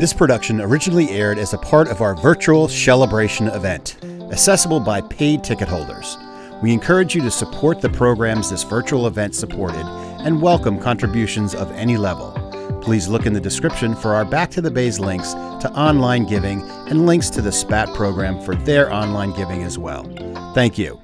This production originally aired as a part of our virtual Shellabration event, accessible by paid ticket holders. We encourage you to support the programs this virtual event supported and welcome contributions of any level. Please look in the description for our Back to the Bays links to online giving and links to the SPAT program for their online giving as well. Thank you.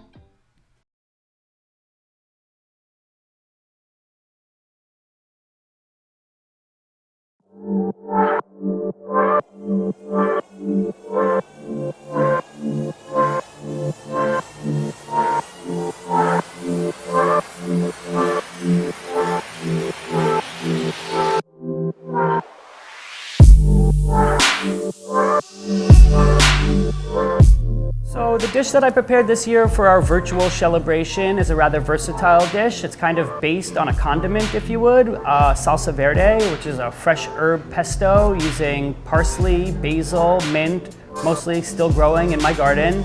So the dish that I prepared this year for our virtual Shellabration is a rather versatile dish. It's kind of based on a condiment, if you would, Salsa Verde, which is a fresh herb pesto using parsley, basil, mint, mostly still growing in my garden.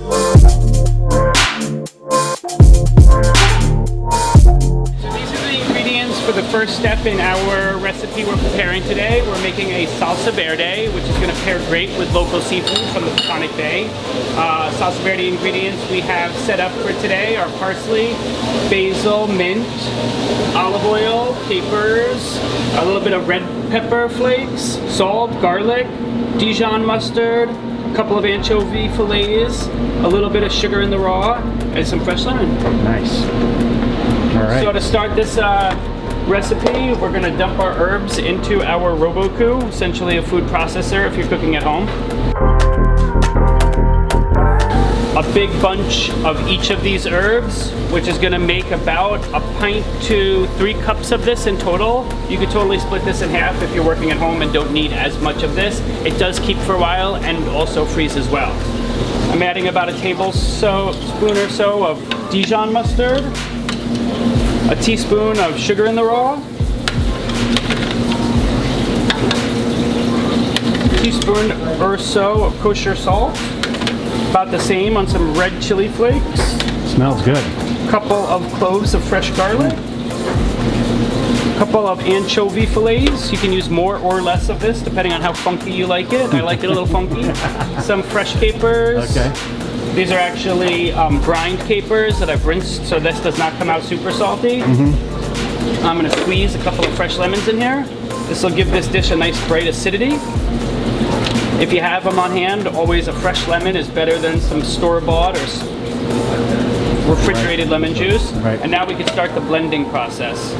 For the first step in our recipe we're preparing today, we're making a Salsa Verde, which is going to pair great with local seafood from the Peconic Bay. Salsa Verde ingredients we have set up for today are parsley, basil, mint, olive oil, capers, a little bit of red pepper flakes, salt, garlic, Dijon mustard, a couple of anchovy fillets, a little bit of sugar in the raw, and some fresh lemon. Nice. All right. So to start this recipe, we're going to dump our herbs into our Roboku, essentially a food processor if you're cooking at home. A big bunch of each of these herbs, which is going to make about a pint to 3 cups of this in total. You could totally split this in half if you're working at home and don't need as much of this. It does keep for a while and also freeze as well. I'm adding about a tablespoon or so of Dijon mustard, a teaspoon of sugar in the raw, a teaspoon or so of kosher salt, about the same on some red chili flakes. Smells good. A couple of cloves of fresh garlic, a couple of anchovy fillets. You can use more or less of this depending on how funky you like it. I like it a little funky. Some fresh capers. Okay. These are actually brined capers that I've rinsed, so this does not come out super salty. I'm going to squeeze a couple of fresh lemons in here. This will give this dish a nice bright acidity. If you have them on hand, always a fresh lemon is better than some store-bought or refrigerated lemon juice. Right. And now we can start the blending process.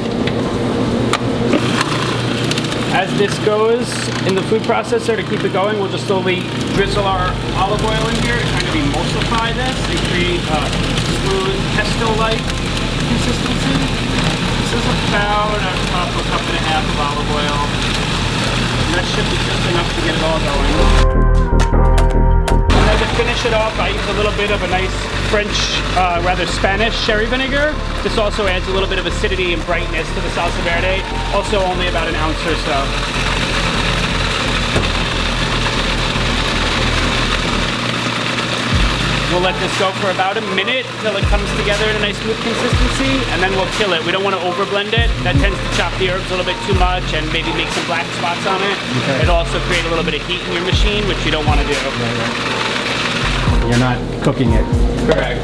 As this goes in the food processor, to keep it going, we'll just slowly drizzle our olive oil in here to kind of emulsify this and create a smooth pesto-like consistency. This is about a cup and a half of olive oil. And that should be just enough to get it all going. And then to finish it off, I use a little bit of a nice French, rather Spanish sherry vinegar. This also adds a little bit of acidity and brightness to the Salsa Verde, also only about an ounce or so. We'll let this go for about a minute until it comes together in a nice smooth consistency, and then we'll kill it. We don't want to overblend it. That tends to chop the herbs a little bit too much and maybe make some black spots on it. Okay. It'll also create a little bit of heat in your machine, which you don't want to do. You're not cooking it. Correct.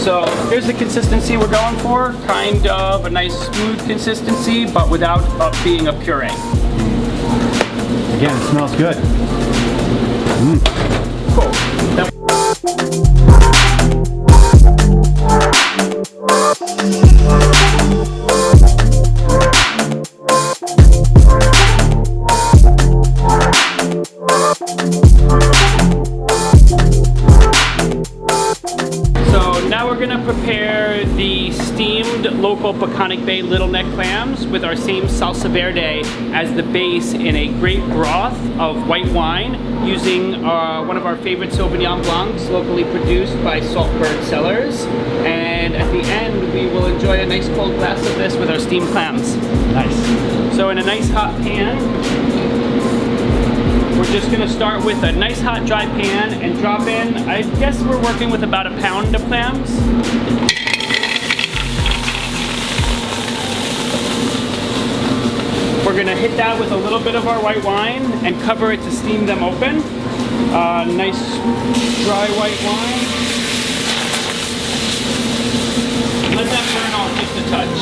So here's the consistency we're going for. Kind of a nice smooth consistency, but without being a puree. Again, it smells good. Cool. Prepare the steamed local Peconic Bay Little Neck clams with our same Salsa Verde as the base in a great broth of white wine using one of our favorite Sauvignon Blancs locally produced by Saltburn Cellars. And at the end, we will enjoy a nice cold glass of this with our steamed clams. Nice. So in a nice hot pan, we're just going to start with a nice hot dry pan and drop in, I guess we're working with about a pound of clams. We're We're gonna hit that with a little bit of our white wine and cover it to steam them open. Nice dry white wine. Let that burn off just a touch.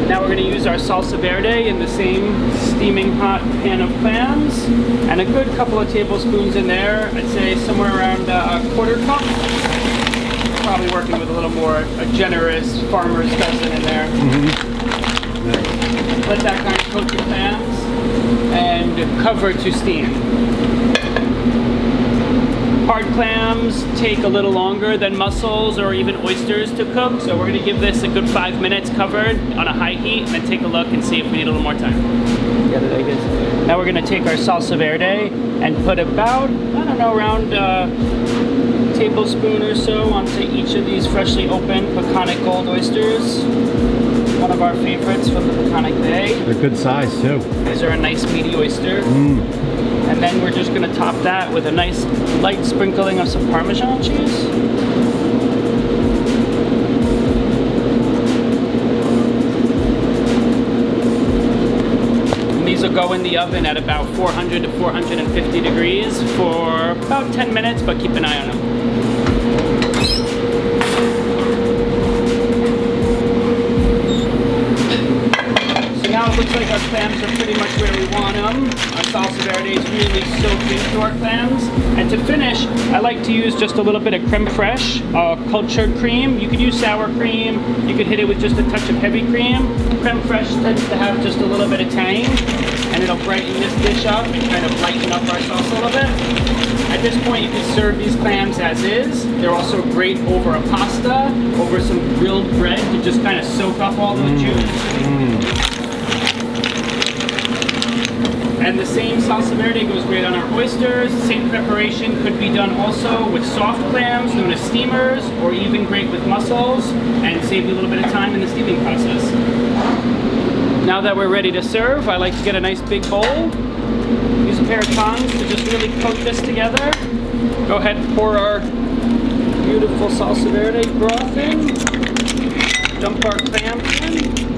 Now we're going to use our Salsa Verde in the same steaming hot pan of clams, and a good couple of tablespoons in there. I'd say somewhere around a quarter cup. Probably working with a little more a generous farmer's dozen in there. Let that kind of coat the clams and cover to steam. Hard clams take a little longer than mussels or even oysters to cook, so we're going to give this a good 5 minutes covered on a high heat and then take a look and see if we need a little more time. Now we're going to take our Salsa Verde and put about, I don't know, around a tablespoon or so onto each of these freshly opened Peconic gold oysters. One of our favorites from the Peconic Bay. They're good size too. These are a nice meaty oyster. And then we're just going to top that with a nice light sprinkling of some Parmesan cheese. And these will go in the oven at about 400 to 450 degrees for about 10 minutes, but keep an eye on them. Now it looks like our clams are pretty much where we want them. Our Salsa Verde is really soaked into our clams. And to finish, I like to use just a little bit of creme fraiche, cultured cream. You could use sour cream. You could hit it with just a touch of heavy cream. Creme fraiche tends to have just a little bit of tang, and it'll brighten this dish up and kind of lighten up our sauce a little bit. At this point, you can serve these clams as is. They're also great over a pasta, over some grilled bread to just kind of soak up all the juice. And the same Salsa Verde goes great on our oysters. Same preparation could be done also with soft clams known as steamers, or even great with mussels, and save you a little bit of time in the steaming process. Now that we're ready to serve, I like to get a nice big bowl. Use a pair of tongs to just really coat this together. Go ahead and pour our beautiful Salsa Verde broth in. Dump our clams in.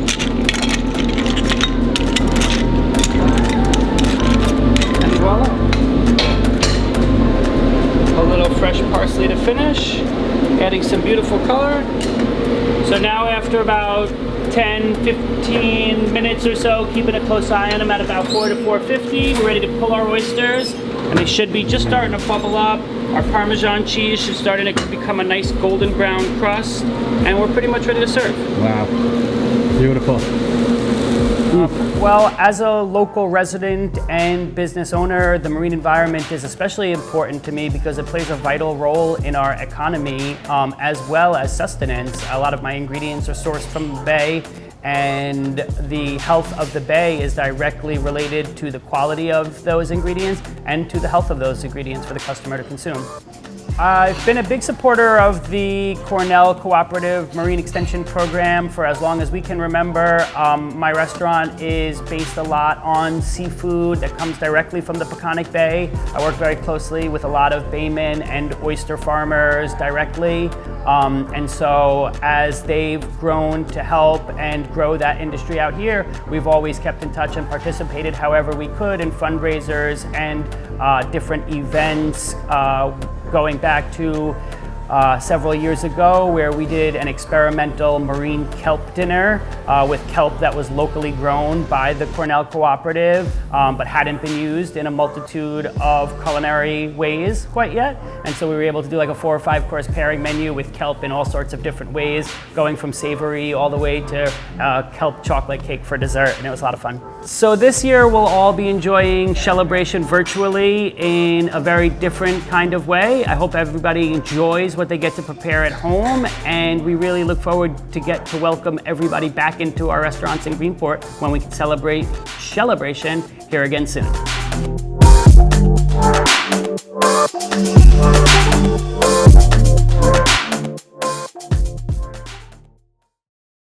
Voila. A little fresh parsley to finish, adding some beautiful color. So now after about 10-15 minutes or so, keeping a close eye on them at about 4 to 450, we're ready to pull our oysters, and they should be just starting to bubble up. Our Parmesan cheese should start to become a nice golden brown crust, and we're pretty much ready to serve. Wow, beautiful. Well, as a local resident and business owner, the marine environment is especially important to me because it plays a vital role in our economy as well as sustenance. A lot of my ingredients are sourced from the bay, and the health of the bay is directly related to the quality of those ingredients and to the health of those ingredients for the customer to consume. I've been a big supporter of the Cornell Cooperative Marine Extension Program for as long as we can remember. My restaurant is based a lot on seafood that comes directly from the Peconic Bay. I work very closely with a lot of baymen and oyster farmers directly. And so as they've grown to help and grow that industry out here, we've always kept in touch and participated however we could in fundraisers and different events, going back to several years ago where we did an experimental marine kelp dinner with kelp that was locally grown by the Cornell Cooperative but hadn't been used in a multitude of culinary ways quite yet. And so we were able to do like a 4 or 5 course pairing menu with kelp in all sorts of different ways, going from savory all the way to kelp chocolate cake for dessert, and it was a lot of fun. So this year we'll all be enjoying Shellabrates virtually in a very different kind of way. I hope everybody enjoys what they get to prepare at home, and we really look forward to get to welcome everybody back into our restaurants in Greenport when we can celebrate Shellabration here again soon.